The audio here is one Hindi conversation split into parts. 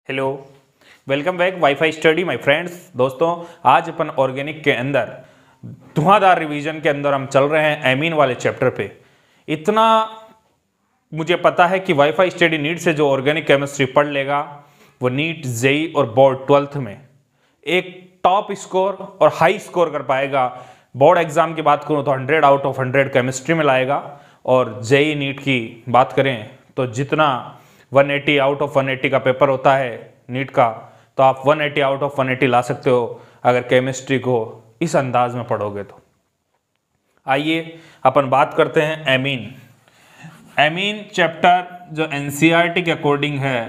Hello, welcome back wifi study my friends. दोस्तों, आज अपन ऑर्गेनिक के अंदर धुआंधार रिवीजन के अंदर हम चल रहे हैं एमीन वाले चैप्टर पे। इतना मुझे पता है कि वाईफाई स्टडी नीट से जो ऑर्गेनिक केमिस्ट्री पढ़ लेगा वो नीट जेई और बोर्ड 12th में एक टॉप स्कोर और हाई स्कोर कर पाएगा। बोर्ड एग्जाम की बात करूँ तो 100 आउट ऑफ 100 केमिस्ट्री में लाएगा, और जेई नीट की बात करें तो जितना 180 आउट ऑफ 180 का पेपर होता है नीट का, तो आप 180 आउट ऑफ 180 ला सकते हो अगर केमिस्ट्री को इस अंदाज में पढ़ोगे तो। आइए अपन बात करते हैं एमीन। एमीन चैप्टर जो एनसीईआरटी के अकॉर्डिंग है,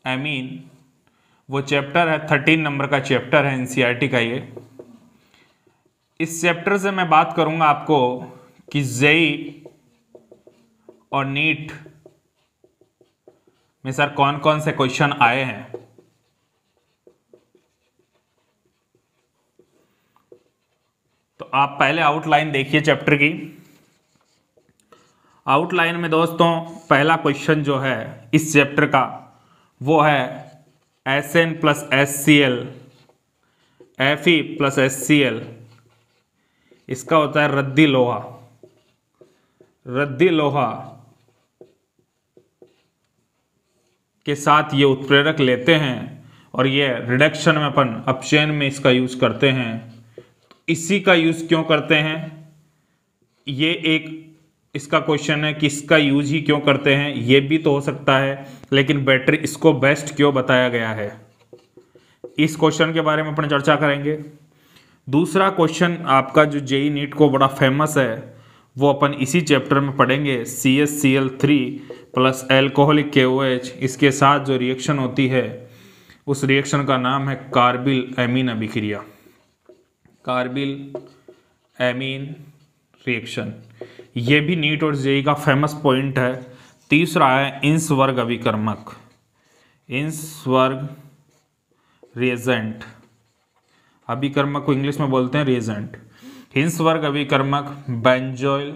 एमीन वो चैप्टर है 13 नंबर का चैप्टर है एनसीईआरटी का। ये इस चैप्टर से मैं बात करूंगा आपको कि जेई और नीट में सर कौन कौन से क्वेश्चन आए हैं। तो आप पहले आउटलाइन देखिए चैप्टर की। आउटलाइन में दोस्तों पहला क्वेश्चन जो है इस चैप्टर का वो है Sn plus HCl Fe plus HCl। इसका होता है रद्दी लोहा। रद्दी लोहा के साथ ये उत्प्रेरक लेते हैं और ये रिडक्शन में अपन अपचयन में इसका यूज करते हैं। तो इसी का यूज क्यों करते हैं, ये एक इसका क्वेश्चन है कि इसका यूज ही क्यों करते हैं। ये भी तो हो सकता है, लेकिन बेटर इसको बेस्ट क्यों बताया गया है, इस क्वेश्चन के बारे में अपन चर्चा करेंगे। दूसरा क्वेश्चन आपका जो जेई नीट को बड़ा फेमस है वो अपन इसी चैप्टर में पढ़ेंगे। CaCl3 प्लस एल्कोहलिक KOH, इसके साथ जो रिएक्शन होती है उस रिएक्शन का नाम है कार्बिल एमीन अभिक्रिया। कार्बिल एमीन रिएक्शन, ये भी नीट और जेई का फेमस पॉइंट है। तीसरा है इंस वर्ग अभिकर्मक। इंस वर्ग रिएजेंट, अभिकर्मक को इंग्लिश में बोलते हैं रिएजेंट। हिंस वर्ग अभिकर्मक बेंजोइल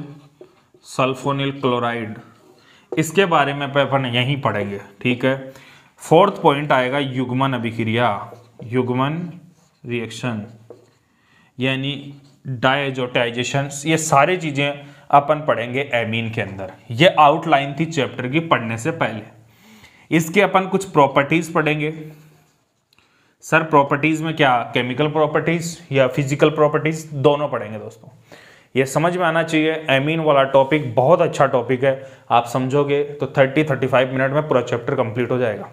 सल्फोनिल क्लोराइड, इसके बारे में अपन यहीं पढ़ेंगे, ठीक है। फोर्थ पॉइंट आएगा युग्मन अभिक्रिया, युग्मन रिएक्शन यानी डायजोटाइजेशन। ये सारी चीजें अपन पढ़ेंगे एमीन के अंदर। ये आउटलाइन थी चैप्टर की पढ़ने से पहले। इसके अपन कुछ प्रॉपर्टीज पढ़ेंगे। सर प्रॉपर्टीज में क्या, केमिकल प्रॉपर्टीज या फिजिकल प्रॉपर्टीज, दोनों पढ़ेंगे दोस्तों। ये समझ में आना चाहिए। एमीन वाला टॉपिक बहुत अच्छा टॉपिक है, आप समझोगे तो 30-35 मिनट में पूरा चैप्टर कंप्लीट हो जाएगा।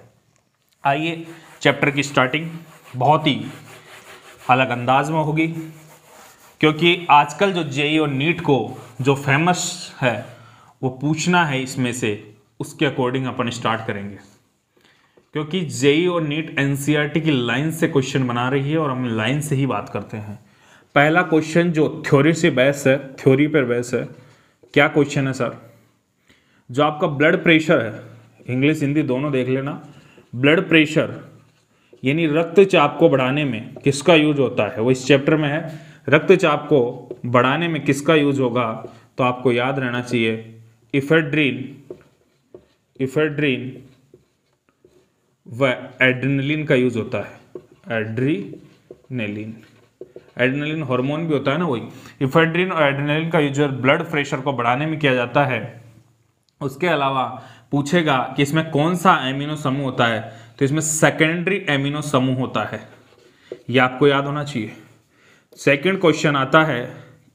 आइए, चैप्टर की स्टार्टिंग बहुत ही अलग अंदाज में होगी, क्योंकि आजकल जो जेई और नीट को जो फेमस है वो पूछना है इसमें से, उसके अकॉर्डिंग अपन स्टार्ट करेंगे। क्योंकि जेई और नीट एनसीईआरटी की लाइन से क्वेश्चन बना रही है और हम लाइन से ही बात करते हैं। पहला क्वेश्चन जो थ्योरी से बेस है, थ्योरी पर बेस है, क्या क्वेश्चन है सर, जो आपका ब्लड प्रेशर है, इंग्लिश हिंदी दोनों देख लेना। ब्लड प्रेशर यानी रक्तचाप को बढ़ाने में किसका यूज होता है, वो इस चैप्टर में है। रक्तचाप को बढ़ाने में किसका यूज होगा, तो आपको याद रहना चाहिए इफेड्रीन व एड्रेनलिन का यूज होता है। एड्रेनलिन हार्मोन भी होता है ना, वही इफेड्रीन और एड्रेनलिन का यूज ब्लड प्रेशर को बढ़ाने में किया जाता है। उसके अलावा पूछेगा कि इसमें कौन सा एमिनो समूह होता है, तो इसमें सेकेंडरी एमिनो समूह होता है, ये आपको याद होना चाहिए। सेकंड क्वेश्चन आता है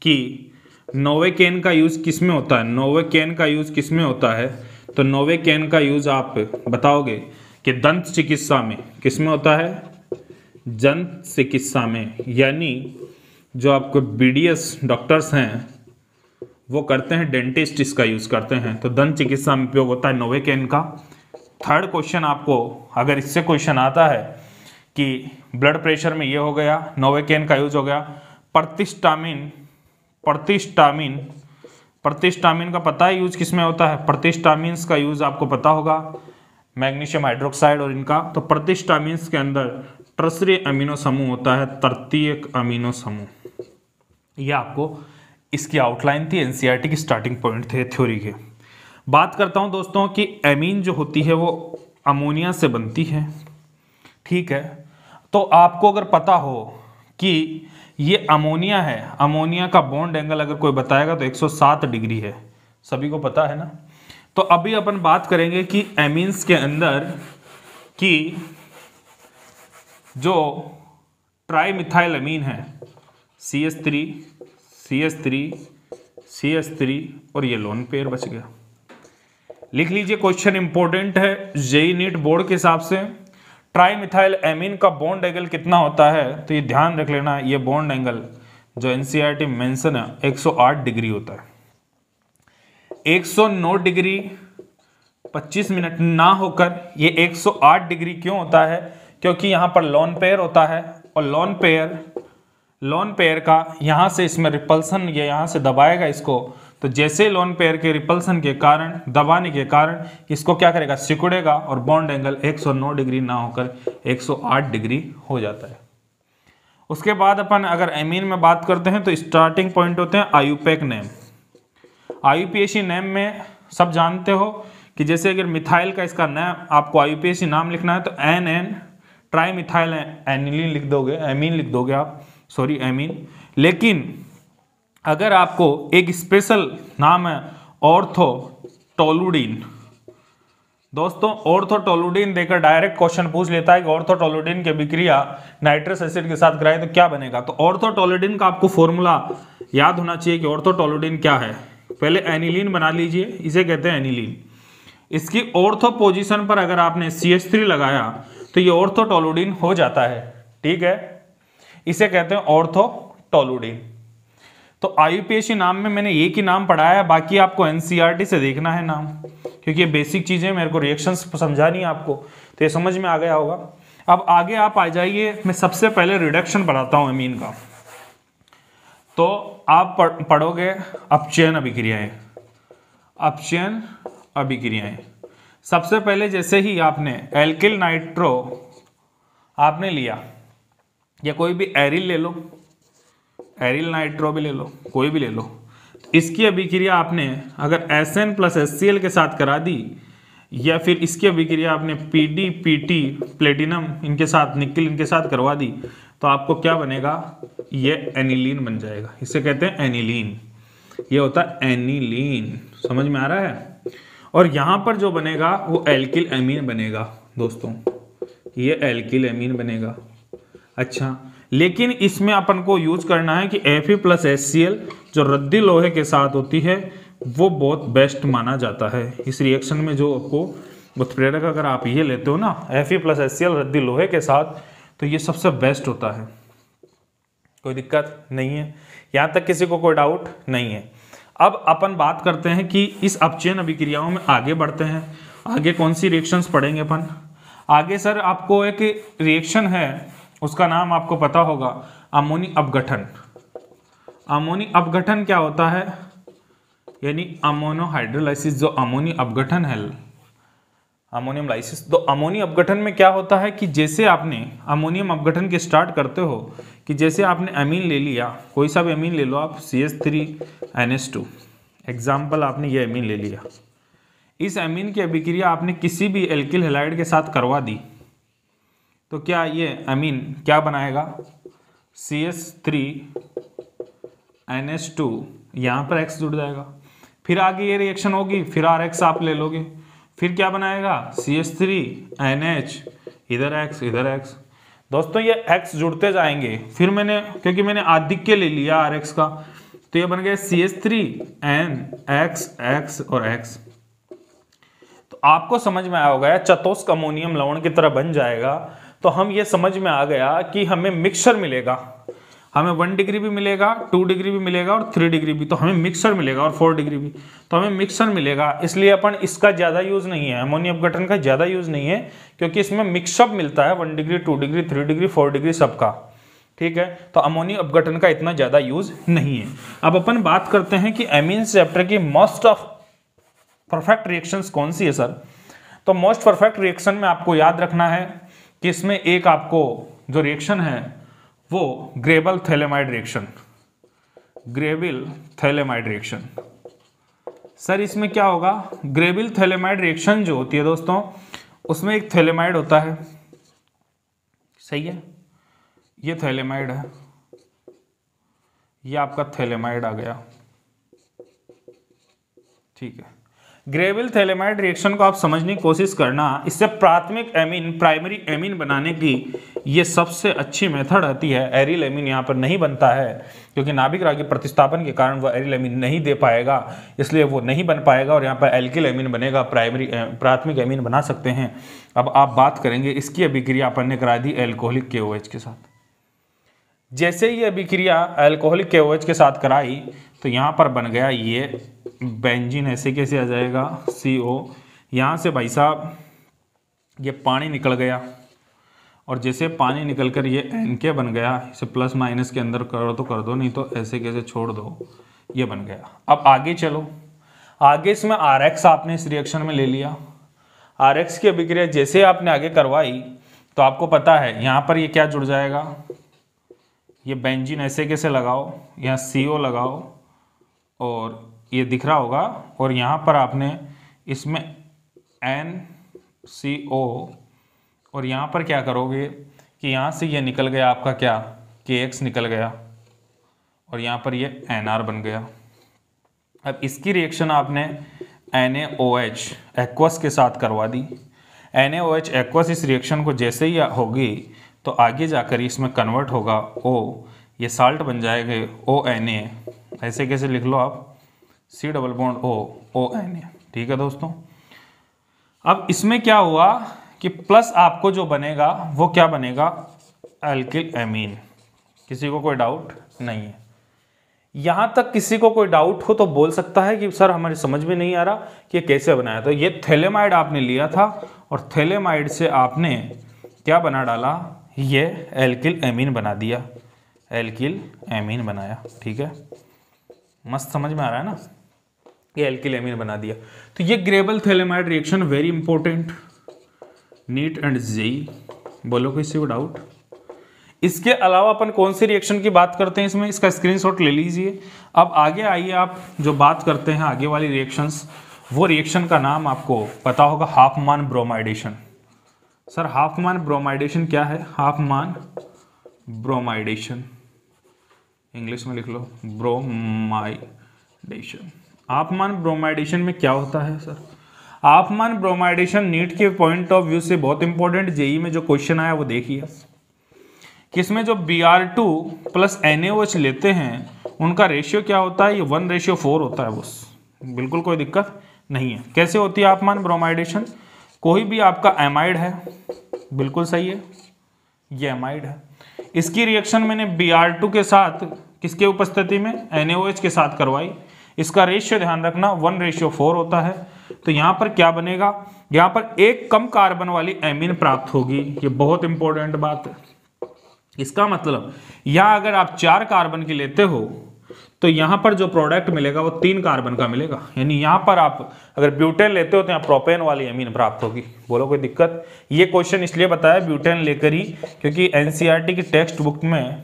कि नोवेकेन का यूज किस में होता है। नोवेकेन का यूज किस में होता है, तो नोवेकेन का यूज आप बताओगे कि दंत चिकित्सा में किस में होता है, दंत चिकित्सा में, यानी जो आपको BDS डॉक्टर्स हैं वो करते हैं, डेंटिस्ट इसका यूज करते हैं, तो दंत चिकित्सा में उपयोग होता है नोवेकेन का। थर्ड क्वेश्चन आपको अगर इससे क्वेश्चन आता है कि ब्लड प्रेशर में ये हो गया, नोवेकेन का यूज हो गया। प्रतिस्टामिन का पता है यूज किस में होता है, प्रतिस्टामिन्स का यूज आपको पता होगा, मैग्नीशियम हाइड्रोक्साइड और इनका। तो प्रतिस्टामिन्स के अंदर टर्सरी अमीनो समूह होता है, तृतीयक अमीनो समूह। ये आपको इसकी आउटलाइन थी, एनसीईआरटी की स्टार्टिंग पॉइंट थे थ्योरी के। बात करता हूं दोस्तों कि एमीन जो होती है वो अमोनिया से बनती है। ठीक है, तो आपको अगर पता हो कि ये अमोनिया है, अमोनिया का बॉन्ड एंगल अगर कोई बताएगा तो 107 डिग्री है, सभी को पता है ना। तो अभी अपन बात करेंगे कि एमीन्स के अंदर कि जो ट्राईमिथाइल अमीन है CH3 CH3 CH3 और ये लोन पेयर बच गया। लिख लीजिए, क्वेश्चन इंपॉर्टेंट है जेईई नीट बोर्ड के हिसाब से। ट्राईमिथाइल एमीन का बॉन्ड एंगल कितना होता है, तो ये ध्यान रख लेना, ये बॉन्ड एंगल जो एनसीईआरटी मेंशन है 108 डिग्री होता है। 109 डिग्री 25 मिनट ना होकर ये 108 डिग्री क्यों होता है, क्योंकि यहाँ पर लोन पेयर होता है और लोन पेयर का यहाँ से इसमें रिपल्सन, ये यहाँ से दबाएगा इसको, तो जैसे लोन पेयर के रिपल्सन के कारण, दबाने के कारण इसको क्या करेगा, सिकुड़ेगा और बॉन्ड एंगल 109 डिग्री ना होकर 108 डिग्री हो जाता है। उसके बाद अपन अगर एमीन में बात करते हैं तो स्टार्टिंग पॉइंट होते हैं आयुपेक नेम। आयुपीएसी नेम में सब जानते हो कि जैसे अगर मिथाइल का इसका नाम आपको आयुपीएसी नाम लिखना है तो NN ट्राईमिथाइल एनिलीन लिख दोगे, एमीन लिख दोगे आप, सॉरी एमीन। लेकिन अगर आपको एक स्पेशल नाम है ऑर्थोटोलुडीन, दोस्तों ऑर्थोटोलुडीन देकर डायरेक्ट क्वेश्चन पूछ लेता है कि ऑर्थोटोलुडीन की अभिक्रिया नाइट्रस एसिड के साथ कराए तो क्या बनेगा। तो ऑर्थोटोलुडीन का आपको फॉर्मूला याद होना चाहिए कि ऑर्थोटोलुडीन क्या है। पहले एनिलीन बना लीजिए, इसे कहते हैं एनिलीन। इसकी ऑर्थो पोजीशन पर अगर आपने CH3 लगाया तो ये ऑर्थोटोलुडीन हो जाता है। ठीक है, इसे कहते हैं ऑर्थोटोलुडीन। तो आयुपीएसी नाम में मैंने एक ही नाम पढ़ाया है, बाकी आपको एनसीईआरटी से देखना है नाम, क्योंकि ये बेसिक चीजें, मेरे को रिएक्शंस समझानी है आपको, तो ये समझ में आ गया होगा। अब आगे आप आ जाइए, मैं सबसे पहले रिडक्शन पढ़ाता हूं अमीन का। तो आप पढ़ोगे अपचयन अभिक्रियाएं, अपचयन अभिक्रियाएं। सबसे पहले जैसे ही आपने एल्किल नाइट्रो आपने लिया, या कोई भी एरिल ले लो, एरिल नाइट्रो भी ले लो, कोई भी ले लो, इसकी अभिक्रिया आपने अगर SN प्लस HCl के साथ करा दी, या फिर इसकी अभिक्रिया आपने PD PT प्लेटिनम इनके साथ, निकिल इनके साथ करवा दी, तो आपको क्या बनेगा, ये एनिलीन बन जाएगा। इसे कहते हैं एनिलीन, ये होता है एनिलीन। समझ में आ रहा है। और यहां पर जो बनेगा वो एल्किल एमीन बनेगा दोस्तों, ये एल्किल एमीन बनेगा। अच्छा, लेकिन इसमें अपन को यूज करना है कि Fe प्लस HCl जो रद्दी लोहे के साथ होती है वो बहुत बेस्ट माना जाता है इस रिएक्शन में। जो आपको उत्प्रेरक अगर आप ये लेते हो ना Fe प्लस HCl रद्दी लोहे के साथ, तो ये सबसे बेस्ट होता है। कोई दिक्कत नहीं है, यहाँ तक किसी को कोई डाउट नहीं है। अब अपन बात करते हैं कि इस अपचयन अभिक्रियाओं में आगे बढ़ते हैं। आगे कौन सी रिएक्शंस पढ़ेंगे अपन? आगे सर आपको एक रिएक्शन है, उसका नाम आपको पता होगा, अमोनी अपघटन। अमोनी अपघटन क्या होता है, यानी अमोनो हाइड्रोलाइसिस। जो अमोनी अपघटन है, अमोनियम लाइसिस। तो अमोनी अपघटन में क्या होता है कि जैसे आपने अमोनियम अपघटन के स्टार्ट करते हो कि जैसे आपने अमीन ले लिया, कोई सा भी अमीन ले लो आप, CH3NH2 एग्जाम्पल, आपने ये अमीन ले लिया। इस अमीन की अभिक्रिया आपने किसी भी एल्किल हैलाइड के साथ करवा दी, तो क्या ये अमीन क्या बनाएगा, CH3NH2, यहाँ पर X जुड़ जाएगा। फिर आगे ये रिएक्शन होगी, फिर RX आप ले लोगे, फिर क्या बनाएगा, CH3NH, इधर X इधर X। दोस्तों ये X जुड़ते जाएंगे, फिर मैंने क्योंकि मैंने आधिक्य ले लिया RX का, तो ये बन गया CH3NX X और X। तो आपको समझ में आया होगा, चतुष्क अमोनियम लवण की तरह बन जाएगा। तो हम ये समझ में आ गया कि हमें मिक्सचर मिलेगा, हमें 1 डिग्री भी मिलेगा, 2 डिग्री भी मिलेगा और 3 डिग्री भी, तो हमें मिक्सचर मिलेगा, और 4 डिग्री भी, तो हमें मिक्सचर मिलेगा। इसलिए अपन इसका ज़्यादा यूज़ नहीं है, अमोनियम अपघटन का ज़्यादा यूज़ नहीं है, क्योंकि इसमें मिक्सअप मिलता है 1 डिग्री 2 डिग्री 3 डिग्री 4 डिग्री सबका। ठीक है, तो अमोनियम अपघटन का इतना ज़्यादा यूज़ नहीं है। अब अपन बात करते हैं कि एमीन्स चैप्टर की मोस्ट ऑफ परफेक्ट रिएक्शंस कौन सी है सर। तो मोस्ट परफेक्ट रिएक्शन में आपको याद रखना है कि इसमें एक आपको जो रिएक्शन है वो gravel phthalimide reaction, ग्रेबिल phthalimide reaction. Sir इसमें क्या होगा, ग्रेबिल थैलेमाइड रिएक्शन जो होती है दोस्तों, उसमें एक थैलेमाइड होता है, सही है, ये थैलेमाइड है, ये आपका थैलेमाइड आ गया, ठीक है। ग्रेविल थैलेमाइड रिएक्शन को आप समझने की कोशिश करना, इससे प्राथमिक एमीन प्राइमरी एमीन बनाने की ये सबसे अच्छी मेथड आती है। एरिल एमीन यहाँ पर नहीं बनता है क्योंकि नाभिक रागी प्रतिस्थापन के कारण वह एरिल एमीन नहीं दे पाएगा, इसलिए वो नहीं बन पाएगा और यहाँ पर एल्किल एमीन बनेगा, प्राथमिक एमीन बना सकते हैं। अब आप बात करेंगे इसकी अभिक्रिया अपन ने करा दी एल्कोहलिक KOH के साथ। जैसे ही अभिक्रिया एल्कोहलिक KOH के साथ कराई तो यहाँ पर बन गया ये बेंजीन, ऐसे कैसे आ जाएगा CO, यहाँ से भाई साहब ये पानी निकल गया और जैसे पानी निकल कर ये NK बन गया, इसे प्लस माइनस के अंदर करो तो कर दो, नहीं तो ऐसे कैसे छोड़ दो, ये बन गया। अब आगे चलो, आगे इसमें RX आपने इस रिएक्शन में ले लिया। RX की अभिक्रिया जैसे आपने आगे करवाई तो आपको पता है यहाँ पर ये क्या जुड़ जाएगा, ये बेंजीन ऐसे कैसे लगाओ, यहाँ CO लगाओ और ये दिख रहा होगा, और यहाँ पर आपने इसमें NCO और यहाँ पर क्या करोगे कि यहाँ से ये निकल गया आपका क्या KX निकल गया और यहाँ पर ये NR बन गया। अब इसकी रिएक्शन आपने NaOH एक्वस के साथ करवा दी। NaOH एक्वस इस रिएक्शन को जैसे ही होगी तो आगे जाकर इसमें कन्वर्ट होगा O, ये साल्ट बन जाएगा ONA, ऐसे कैसे लिख लो आप C double bond O ONA, ठीक है दोस्तों। अब इसमें क्या हुआ कि प्लस आपको जो बनेगा वो क्या बनेगा, एल्किल एमीन। किसी को कोई डाउट नहीं है? यहां तक किसी को कोई डाउट हो तो बोल सकता है कि सर हमारी समझ में नहीं आ रहा कि ये कैसे बनाया। तो ये थैलेमाइड आपने लिया था और थैलेमाइड से आपने क्या बना डाला, ये एल्किल एमीन बना दिया, एल्किल एमीन बनाया, ठीक है। मस्त समझ में आ रहा है ना, ये एल्किल एमीन बना दिया। तो ये Gabriel phthalimide reaction very important, NEET and JEE, बोलो किसी को डाउट। इसके अलावा अपन कौन सी रिएक्शन की बात करते हैं इसमें, इसका स्क्रीनशॉट ले लीजिए। अब आगे आइए, आप जो बात करते हैं आगे वाली रिएक्शंस, वो रिएक्शन का नाम आपको पता होगा, हाफमान ब्रोमाइडेशन। सर हाफमान ब्रोमाइडेशन क्या है? हाफमान ब्रोमाइडेशन इंग्लिश में लिख लो, ब्रोमाइडेशन। हाफमान ब्रोमाइडेशन में क्या होता है सर? हाफमान ब्रोमाइडेशन नीट के पॉइंट ऑफ व्यू से बहुत इंपॉर्टेंट, जेई में जो क्वेश्चन आया वो देखिए कि इसमें जो Br2 प्लस NaOH लेते हैं उनका रेशियो क्या होता है, ये 1:4 होता है बस, बिल्कुल कोई दिक्कत नहीं है। कैसे होती है हाफमान ब्रोमाइडेशन? कोई भी आपका एमाइड है, बिल्कुल सही है, ये एमाइड है, इसकी रिएक्शन मैंने Br2 के साथ किसके उपस्थिति में, NaOH के साथ करवाई, इसका रेशियो ध्यान रखना 1:4 होता है। तो यहाँ पर क्या बनेगा, यहाँ पर एक कम कार्बन वाली एमीन प्राप्त होगी, ये बहुत इंपॉर्टेंट बात है। इसका मतलब यहाँ अगर आप 4 कार्बन की लेते हो तो यहाँ पर जो प्रोडक्ट मिलेगा वो 3 कार्बन का मिलेगा, यानी यहाँ पर आप अगर ब्यूटेन लेते हो तो यहाँ प्रोपेन वाली एमीन प्राप्त होगी। बोलो कोई दिक्कत? ये क्वेश्चन इसलिए बताया ब्यूटेन लेकर ही क्योंकि एनसीईआरटी की टेक्स्ट बुक में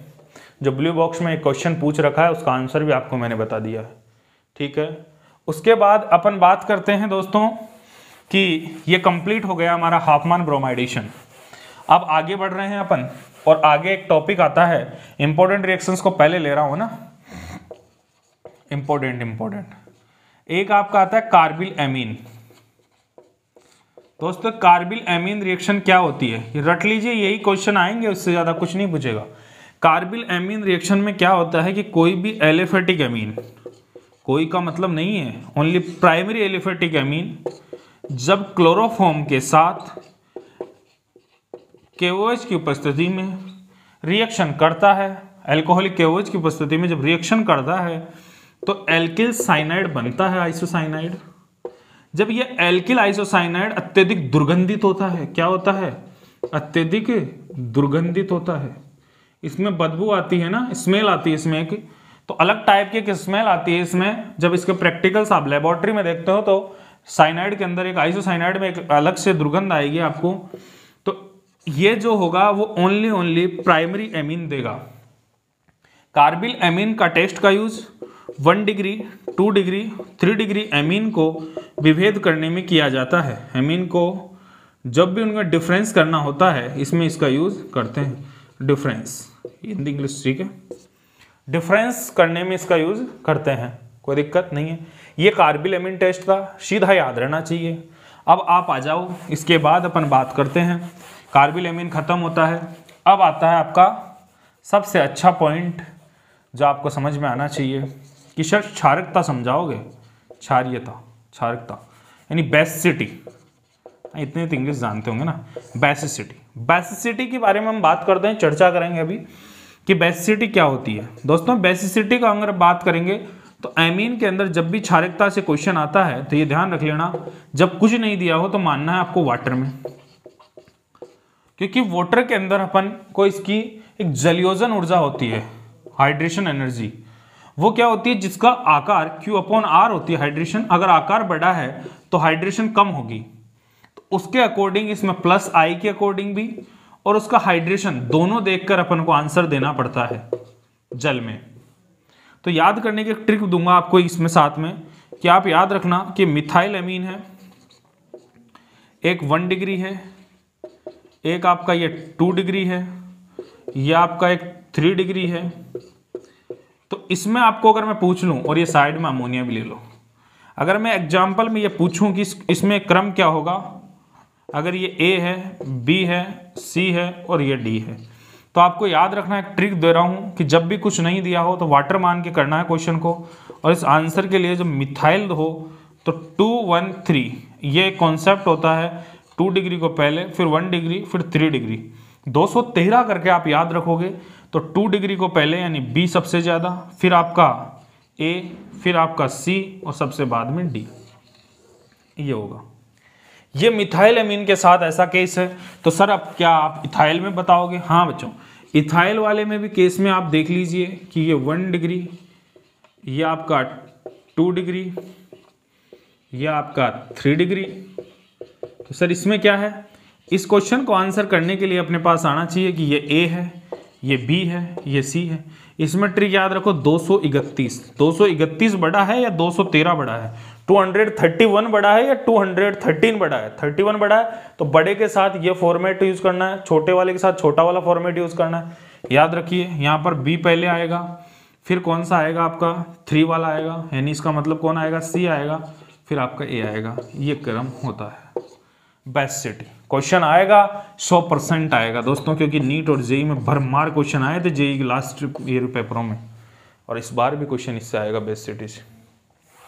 जो ब्लू बॉक्स में एक क्वेश्चन पूछ रखा है उसका आंसर भी आपको मैंने बता दिया है, ठीक है। उसके बाद अपन बात करते हैं दोस्तों कि ये कंप्लीट हो गया हमारा हाफमान ब्रोमाइडेशन। अब आगे बढ़ रहे हैं अपन, और आगे एक टॉपिक आता है, इंपॉर्टेंट रिएक्शंस को पहले ले रहा हूं ना, इंपॉर्टेंट एक आपका आता है कार्बिल एमीन। दोस्तों कार्बिल एमीन रिएक्शन क्या होती है ये रट लीजिए, यही क्वेश्चन आएंगे, उससे ज्यादा कुछ नहीं पूछेगा। कार्बिल एमीन रिएक्शन में क्या होता है कि कोई भी एलिफेटिक एमीन, कोई का मतलब नहीं है, ओनली प्राइमरी एलिफेटिक एमीन जब क्लोरोफॉर्म के साथ KOH की उपस्थिति में रिएक्शन करता है, अल्कोहलिक KOH की उपस्थिति में जब रिएक्शन करता है तो एल्किल साइनाइड बनता है, आइसोसाइनाइड। जब ये एल्किल आइसोसाइनाइड अत्यधिक दुर्गंधित होता है, क्या होता है, अत्यधिक दुर्गंधित होता है, इसमें बदबू आती है ना, स्मेल आती है इसमें एक, तो अलग टाइप की स्मेल आती है इसमें। जब इसके प्रैक्टिकल्स आप लेबोरेटरी में देखते हो तो साइनाइड के अंदर एक आइसोसाइनाइड में एक अलग से दुर्गंध आएगी आपको, तो ये जो होगा वो ओनली प्राइमरी एमीन देगा। कार्बिल एमीन का टेस्ट का use 1 degree 2 degree 3 degree amine को विभेद करने में किया जाता है। एमीन को जब भी उनका डिफरेंस करना होता है इसमें इसका यूज करते हैं, डिफरेंस, हिंदी इंग्लिश ठीक है, डिफरेंस करने में इसका यूज करते हैं, कोई दिक्कत नहीं है। ये कार्बिल-एमीन टेस्ट था, सीधा याद रहना चाहिए। अब आप आ जाओ, इसके बाद अपन बात करते हैं, कार्बिल-एमीन खत्म होता है, अब आता है आपका सबसे अच्छा पॉइंट जो आपको समझ में आना चाहिए कि सर क्षारकता समझाओगे, क्षारकता यानी बेसिसिटी, इतने तो इंग्लिश जानते होंगे ना, बेसिसिटी के बारे में हम बात करते हैं, चर्चा करेंगे अभी कि बेसिसिटी क्या होती है। दोस्तों बेसिसिटी का अगर बात करेंगे तो एमीन के अंदर जब भी क्षारकता से क्वेश्चन आता है तो ये ध्यान रख लेना, जब कुछ नहीं दिया हो तो मानना है आपको वाटर में, क्योंकि वाटर के अंदर अपन को इसकी एक जलयोजन ऊर्जा होती है, हाइड्रेशन एनर्जी, वो क्या होती है जिसका आकार Q/R होती है हाइड्रेशन, अगर आकार बड़ा है तो हाइड्रेशन कम होगी, तो उसके अकॉर्डिंग इसमें प्लस आई के अकॉर्डिंग भी और उसका हाइड्रेशन दोनों देखकर अपन को आंसर देना पड़ता है जल में। तो याद करने की एक ट्रिक दूंगा आपको इसमें साथ में कि आप याद रखना कि मिथाइल एमीन है, एक 1 डिग्री है, एक आपका ये 2 डिग्री है, यह आपका एक 3 डिग्री है। तो इसमें आपको अगर मैं पूछ लूं, और ये साइड में अमोनिया भी ले लो, अगर मैं एग्जाम्पल में ये पूछूं कि इसमें क्रम क्या होगा, अगर ये A है, B है, C है और ये D है, तो आपको याद रखना, एक ट्रिक दे रहा हूं कि जब भी कुछ नहीं दिया हो तो वाटर मान के करना है क्वेश्चन को, और इस आंसर के लिए जब मिथाइल हो तो 2 1 3 ये कॉन्सेप्ट होता है, 2 डिग्री को पहले, फिर 1 डिग्री, फिर 3 डिग्री, 213 करके आप याद रखोगे तो 2 डिग्री को पहले यानी B सबसे ज़्यादा, फिर आपका A, फिर आपका C और सबसे बाद में D, ये होगा। ये मिथाइल एमीन के साथ ऐसा केस है। तो सर अब क्या आप इथाइल में बताओगे? हाँ बच्चों, इथाइल वाले में भी केस में आप देख लीजिए कि ये 1 डिग्री, ये आपका 2 डिग्री, ये आपका 3 डिग्री। तो सर इसमें क्या है, इस क्वेश्चन को आंसर करने के लिए अपने पास आना चाहिए कि ये A है, ये B है, ये C है। इसमें ट्रिक याद रखो 231 बड़ा है या 213 बड़ा है, 231 बड़ा है या 213 बड़ा है। 31 बड़ा है तो बड़े के साथ ये फॉर्मेट यूज करना है, छोटे वाले के साथ छोटा वाला फॉर्मेट यूज करना है। याद रखिए यहाँ पर B पहले आएगा, फिर कौन सा आएगा आपका 3 वाला आएगा, यानी इसका मतलब कौन आएगा, C आएगा, फिर आपका A आएगा। ये क्रम होता है बेसिसिटी। क्वेश्चन आएगा 100% आएगा दोस्तों, क्योंकि नीट और जेई में भरमार क्वेश्चन आए थे जेई के लास्ट ईयर पेपरों में, और इस बार भी क्वेश्चन इससे आएगा बेसिसिटी से।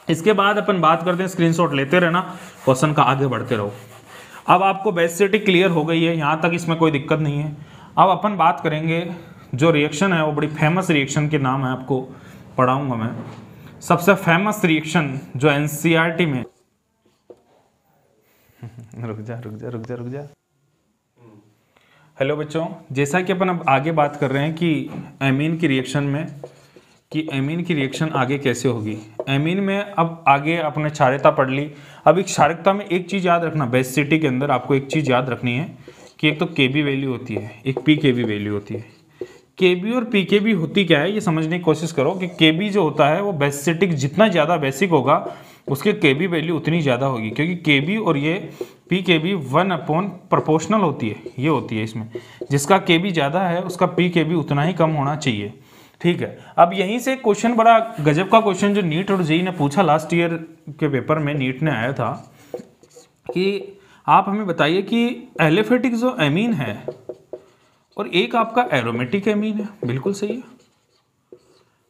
इसके बाद अपन बात करते हैं, स्क्रीनशॉट लेते रहना, क्वेश्चन का आगे बढ़ते रहो। अब आपको बेसिसिटी क्लियर हो गई है, यहाँ तक इसमें कोई दिक्कत नहीं है। अब अपन बात करेंगे जो रिएक्शन है, वो बड़ी फेमस रिएक्शन के नाम है, आपको पढ़ाऊंगा मैं। सबसे फेमस रिएक्शन जो एनसीईआरटी में रुक जा। हेलो बच्चों, जैसा कि अपन अब आगे बात कर रहे हैं कि एमीन की रिएक्शन में, कि एमीन की रिएक्शन आगे कैसे होगी। एमीन में अब आगे अपने क्षारकता पढ़ ली। अब एक क्षारकता में एक चीज़ याद रखना, बेसिसिटी के अंदर आपको एक चीज़ याद रखनी है कि एक तो Kb वैल्यू होती है, एक Pkb वैल्यू होती है। Kb और Pkb होती क्या है ये समझने की कोशिश करो कि Kb जो होता है वो बेसिसिटी जितना ज़्यादा बेसिक होगा उसके Kb वैल्यू उतनी ज़्यादा होगी, क्योंकि Kb और ये Pkb 1/प्रोपोर्शनल होती है, ये होती है इसमें। जिसका Kb ज़्यादा है उसका Pkb उतना ही कम होना चाहिए, ठीक है। अब यहीं से क्वेश्चन, बड़ा गजब का क्वेश्चन जो नीट और जेईई ने पूछा लास्ट ईयर के पेपर में, नीट ने आया था कि आप हमें बताइए कि एलिफेटिक जो एमीन है और एक आपका एरोमेटिक एमीन है, बिल्कुल सही है।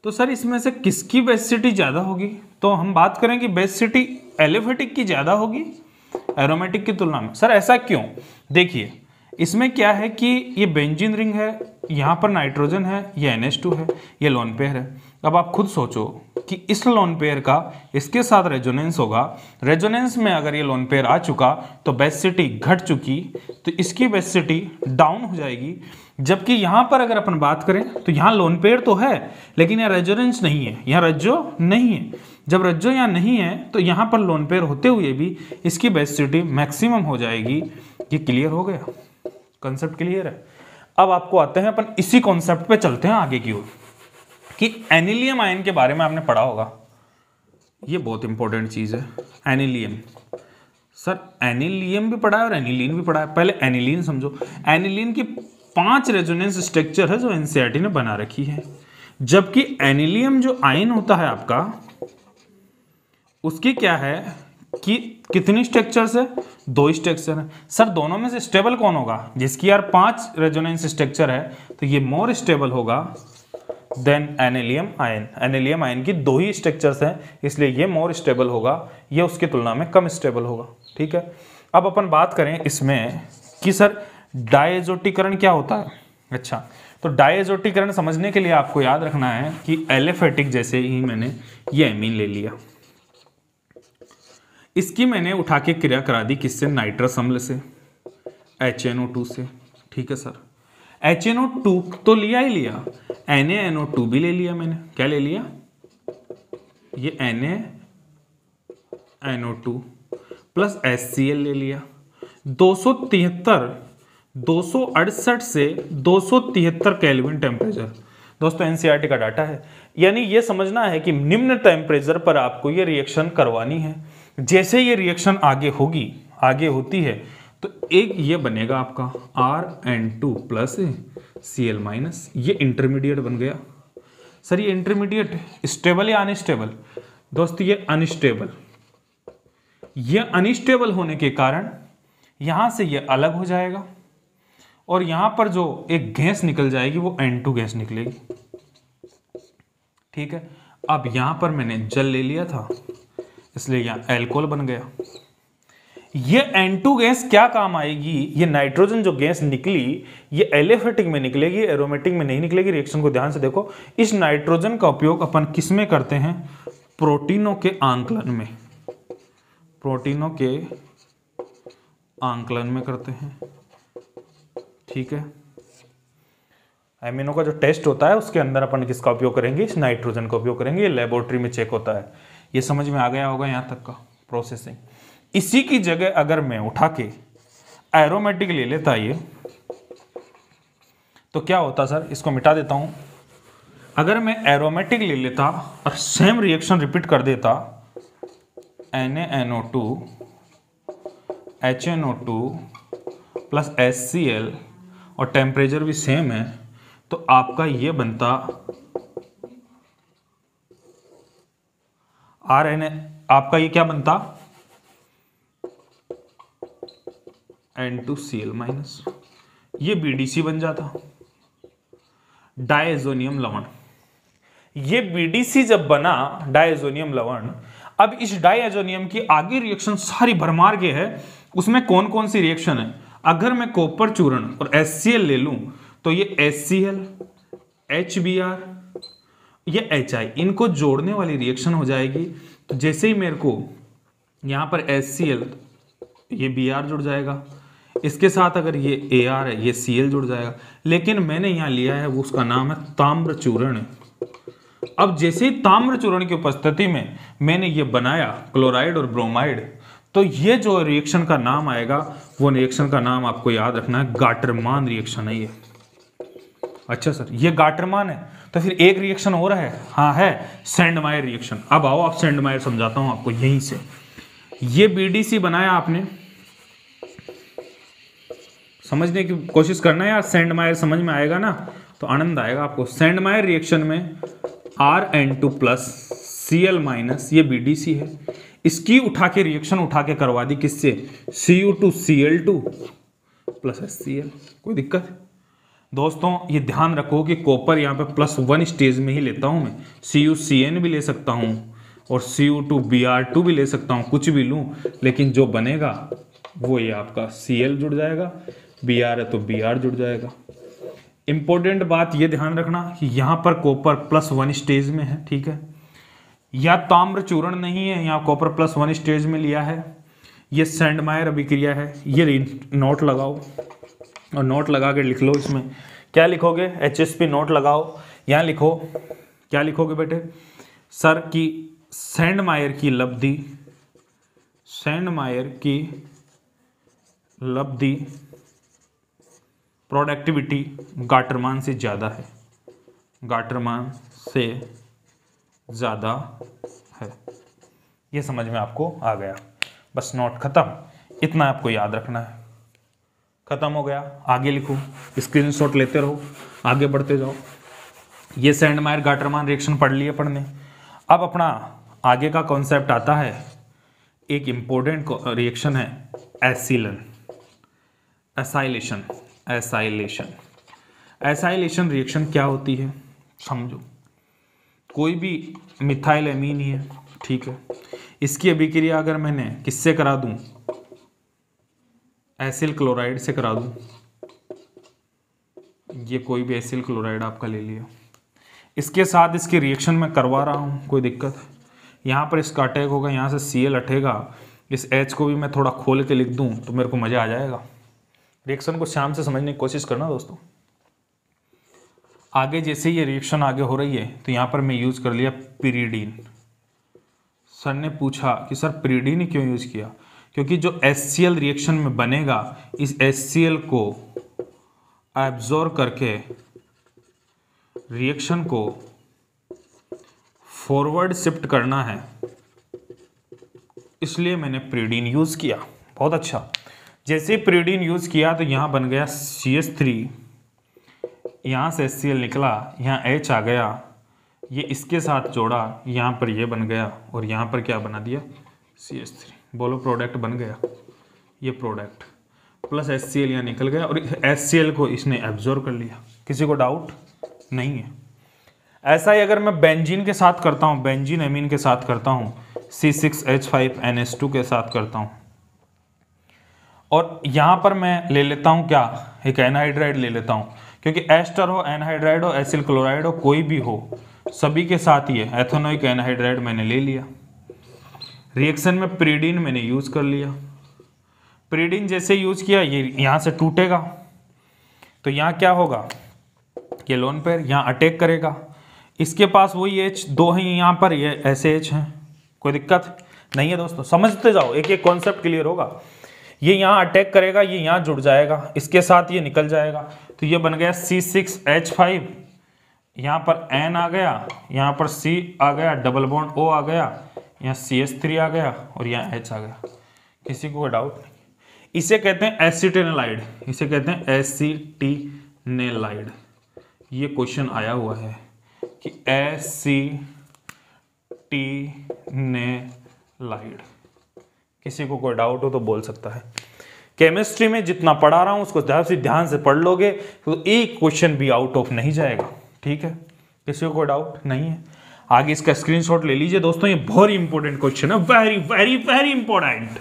तो सर इसमें से किसकी बेसिसिटी ज़्यादा होगी? तो हम बात करें कि बेसिसिटी एलिफेटिक की ज़्यादा होगी एरोमेटिक की तुलना में। सर ऐसा क्यों? देखिए इसमें क्या है कि ये बेंजीन रिंग है, यहाँ पर नाइट्रोजन है, ये NH2 है, ये लोन पेयर है। अब आप खुद सोचो कि इस लोन पेयर का इसके साथ रेजोनेंस होगा, रेजोनेंस में अगर ये लोन पेयर आ चुका तो बेसिसिटी घट चुकी, तो इसकी बेसिसिटी डाउन हो जाएगी। जबकि यहाँ पर अगर अपन बात करें तो यहाँ लोन पेयर तो है लेकिन यहाँ रेजोनेंस नहीं है, यहाँ रज्जो नहीं है। जब रज्जो यहाँ नहीं है तो यहाँ पर लोन पेयर होते हुए भी इसकी बेसिसिटी मैक्सिमम हो जाएगी। ये क्लियर हो गया, कॉन्सेप्ट क्लियर है। अब आपको आते हैं, अपन इसी कॉन्सेप्ट पे चलते हैं आगे की ओर कि एनिलियम आयन के बारे में आपने पढ़ा होगा। ये बहुत इंपॉर्टेंट चीज है एनिलियम। सर एनिलियम भी पढ़ा है और एनिलीन भी पढ़ा है। पहले एनिलीन समझो। एनिलीन की 5 रेजोनेंस स्ट्रक्चर है जो एनसीईआरटी ने बना रखी है, जबकि एनिलियम जो आयन होता है आपका, उसकी क्या है कि कितनी स्ट्रक्चर्स है? 2 स्ट्रक्चर है। सर दोनों में से स्टेबल कौन होगा? जिसकी यार 5 रेजोनेंस स्ट्रक्चर है तो ये मोर स्टेबल होगा देन एनिलियम आयन। एनिलियम आयन की 2 ही स्ट्रक्चर्स हैं, इसलिए ये मोर स्टेबल होगा, ये उसकी तुलना में कम स्टेबल होगा। ठीक है, अब अपन बात करें इसमें कि सर डायजोटीकरण क्या होता है। अच्छा, तो डायजोटीकरण समझने के लिए आपको याद रखना है कि एलिफेटिक, जैसे ही मैंने ये एमीन ले लिया, इसकी मैंने उठा के क्रिया करा दी किससे? नाइट्रस अम्ल से, HNO2 से। ठीक है सर, HNO2 तो लिया ही लिया, NaNO2 भी ले लिया मैंने। क्या ले लिया? ये NaNO2 प्लस HCl ले लिया। 268 से 273 केल्विन टेम्परेचर। दोस्तों एनसीईआरटी का डाटा है, यानी ये समझना है कि निम्न टेम्परेचर पर आपको ये रिएक्शन करवानी है। जैसे ये रिएक्शन आगे होती है तो एक ये बनेगा आपका RN2 प्लस Cl माइनस, ये इंटरमीडिएट बन गया। सर ये इंटरमीडिएट स्टेबल या अनस्टेबल? दोस्तों ये अनस्टेबल होने के कारण यहां से ये अलग हो जाएगा और यहां पर जो एक गैस निकल जाएगी वो N2 गैस निकलेगी। ठीक है, अब यहां पर मैंने जल ले लिया था, इसलिए यहां एल्कोहल बन गया। ये N2 गैस क्या काम आएगी? ये नाइट्रोजन जो गैस निकली ये एलिफेटिक में निकलेगी, एरोमेटिक में नहीं निकलेगी। रिएक्शन को ध्यान से देखो। इस नाइट्रोजन का उपयोग अपन किस में करते हैं? प्रोटीनों के आंकलन में, प्रोटीनों के आंकलन में करते हैं। ठीक है, एमिनो का जो टेस्ट होता है उसके अंदर अपन किसका उपयोग करेंगे? इस नाइट्रोजन का उपयोग करेंगे। ये लेबोरेटरी में चेक होता है। ये समझ में आ गया होगा यहां तक का प्रोसेसिंग। इसी की जगह अगर मैं उठा के एरोमेटिक ले लेता ये, तो क्या होता सर? इसको मिटा देता हूं। अगर मैं एरोमेटिक ले लेता और सेम रिएक्शन रिपीट कर देता, NaNO2 HNO2 प्लस HCl और टेम्परेचर भी सेम है, तो आपका ये बनता आपका ये क्या बनता? N2Cl माइनस, ये BDC बन जाता, डायजोनियम लवण। ये BDC जब बना डायजोनियम लवण, अब इस डायजोनियम की आगे रिएक्शन सारी भरमार के है। उसमें कौन कौन सी रिएक्शन है? अगर मैं कॉपर चूर्ण और HCl ले लूं तो ये HCl, HBr, ये HI, इनको जोड़ने वाली रिएक्शन हो जाएगी। तो जैसे ही मेरे को यहां पर HCl, ये Br जुड़ जाएगा, इसके साथ अगर ये Ar है ये Cl जुड़ जाएगा। लेकिन मैंने यहां लिया है वो उसका नाम है ताम्र चूर्ण। अब जैसे ही ताम्र चूर्ण की उपस्थिति में मैंने ये बनाया क्लोराइड और ब्रोमाइड, तो ये जो रिएक्शन का नाम आएगा वो रिएक्शन का नाम आपको याद रखना है, गाटरमान रिएक्शन है ये। अच्छा सर, ये गाटरमान है, तो फिर एक रिएक्शन हो रहा है, हाँ है, सेंडमायर रिएक्शन। अब आओ आप सेंडमायर समझाता हूं आपको यहीं से। ये BDC बनाया आपने, समझने की कोशिश करना है यार, सेंडमायर समझ में आएगा ना तो आनंद आएगा आपको। सेंडमायर रिएक्शन में RN2 प्लस Cl माइनस, ये BDC है। इसकी उठा के रिएक्शन उठा के करवा दी किससे? Cu2Cl2 plus HCl। कोई दिक्कत? दोस्तों ये ध्यान रखो कि कॉपर यहाँ पे +1 स्टेज में ही लेता हूँ मैं। CuCN भी ले सकता हूँ और Cu2Br2 भी ले सकता हूँ, कुछ भी लूँ, लेकिन जो बनेगा वो ये आपका Cl जुड़ जाएगा, Br है तो Br जुड़ जाएगा। इंपॉर्टेंट बात ये ध्यान रखना कि यहाँ पर कॉपर +1 स्टेज में है। ठीक है, या ताम्र चूर्ण नहीं है, यहाँ कॉपर +1 स्टेज में लिया है। ये सेंडमायर अभिक्रिया है, ये नोट लगाओ और नोट लगा के लिख लो। इसमें क्या लिखोगे? HSP नोट लगाओ। यहाँ लिखो, क्या लिखोगे बेटे? सर की सेंडमायर की लब्धि प्रोडक्टिविटी गाटरमान से ज़्यादा है, गाटरमान से ज़्यादा है। ये समझ में आपको आ गया। बस नोट खत्म, इतना आपको याद रखना है। खत्म हो गया, आगे लिखो, स्क्रीनशॉट लेते रहो, आगे बढ़ते जाओ। ये सैंडमायर गाटरमान रिएक्शन पढ़ लिए पढ़ने। अब अपना आगे का कॉन्सेप्ट आता है, एक इंपॉर्टेंट रिएक्शन है एसिलन, एसाइलेशन। एसाइलेशन एसाइलेशन रिएक्शन क्या होती है समझो। कोई भी मिथाइल एमीन ही है, ठीक है, इसकी अभिक्रिया अगर मैंने किससे करा दूं, एसिल क्लोराइड से करा दूं, ये कोई भी एसिल क्लोराइड आपका ले लिया, इसके साथ इसकी रिएक्शन मैं करवा रहा हूं, कोई दिक्कत है? यहाँ पर इसका अटैक होगा, यहाँ से Cl हटेगा, इस H को भी मैं थोड़ा खोल के लिख दूं तो मेरे को मजा आ जाएगा। रिएक्शन को शाम से समझने की कोशिश करना दोस्तों। आगे जैसे ये रिएक्शन आगे हो रही है तो यहाँ पर मैं यूज कर लिया पिरीडीन। सर ने पूछा कि सर पिरीडीन ही क्यों यूज किया? क्योंकि जो HCl रिएक्शन में बनेगा, इस HCl को एब्जॉर्ब करके रिएक्शन को फॉरवर्ड शिफ्ट करना है, इसलिए मैंने पिरीडीन यूज किया। बहुत अच्छा। जैसे ही पिरीडीन यूज किया तो यहाँ बन गया CH3, यहाँ से HCl निकला, यहाँ H आ गया, ये इसके साथ जोड़ा, यहाँ पर ये बन गया और यहाँ पर क्या बना दिया CH3। बोलो प्रोडक्ट बन गया, ये प्रोडक्ट प्लस HCl यहाँ निकल गया और HCl को इसने एब्जॉर्ब कर लिया। किसी को डाउट नहीं है? ऐसा ही अगर मैं बेंजीन के साथ करता हूँ, बेंजीन एमीन के साथ करता हूँ, C6H5NH2 के साथ करता हूँ, और यहाँ पर मैं ले लेता हूँ क्या, एक एनहाइड्राइड ले लेता हूँ, क्योंकि एस्टर हो, एनहाइड्राइड हो, एसिल क्लोराइड हो, कोई भी हो, सभी के साथ ही है। एथेनोइक एनहाइड्राइड मैंने ले लिया, रिएक्शन में पिरीडीन मैंने यूज कर लिया। पिरीडीन जैसे यूज किया, ये यहाँ से टूटेगा तो यहाँ क्या होगा, ये लोन पेयर यहाँ अटैक करेगा, इसके पास वही H दो हैं यहाँ पर, ये ऐसे H हैं, कोई दिक्कत नहीं है दोस्तों। समझते जाओ, एक एक कॉन्सेप्ट क्लियर होगा। ये यहाँ अटैक करेगा, ये यहाँ जुड़ जाएगा, इसके साथ ये निकल जाएगा, तो ये बन गया C6H5, यहाँ पर N आ गया, यहाँ पर C आ गया, डबल बॉन्ड O आ गया, यहाँ CH3 आ गया और यहाँ H आ गया। किसी को डाउट नहीं? इसे कहते हैं एसिटेनालाइड, इसे कहते हैं एसिटिनेलाइड। ये क्वेश्चन आया हुआ है कि एसिटिनेलाइड। किसी को कोई डाउट हो तो बोल सकता है। केमिस्ट्री में जितना पढ़ा रहा हूं उसको ध्यान से पढ़ लोगे तो एक क्वेश्चन भी आउट ऑफ नहीं जाएगा, ठीक है? किसी को कोई डाउट नहीं है? आगे इसका स्क्रीनशॉट ले लीजिए दोस्तों, ये बहुत इंपॉर्टेंट क्वेश्चन है, very very very important.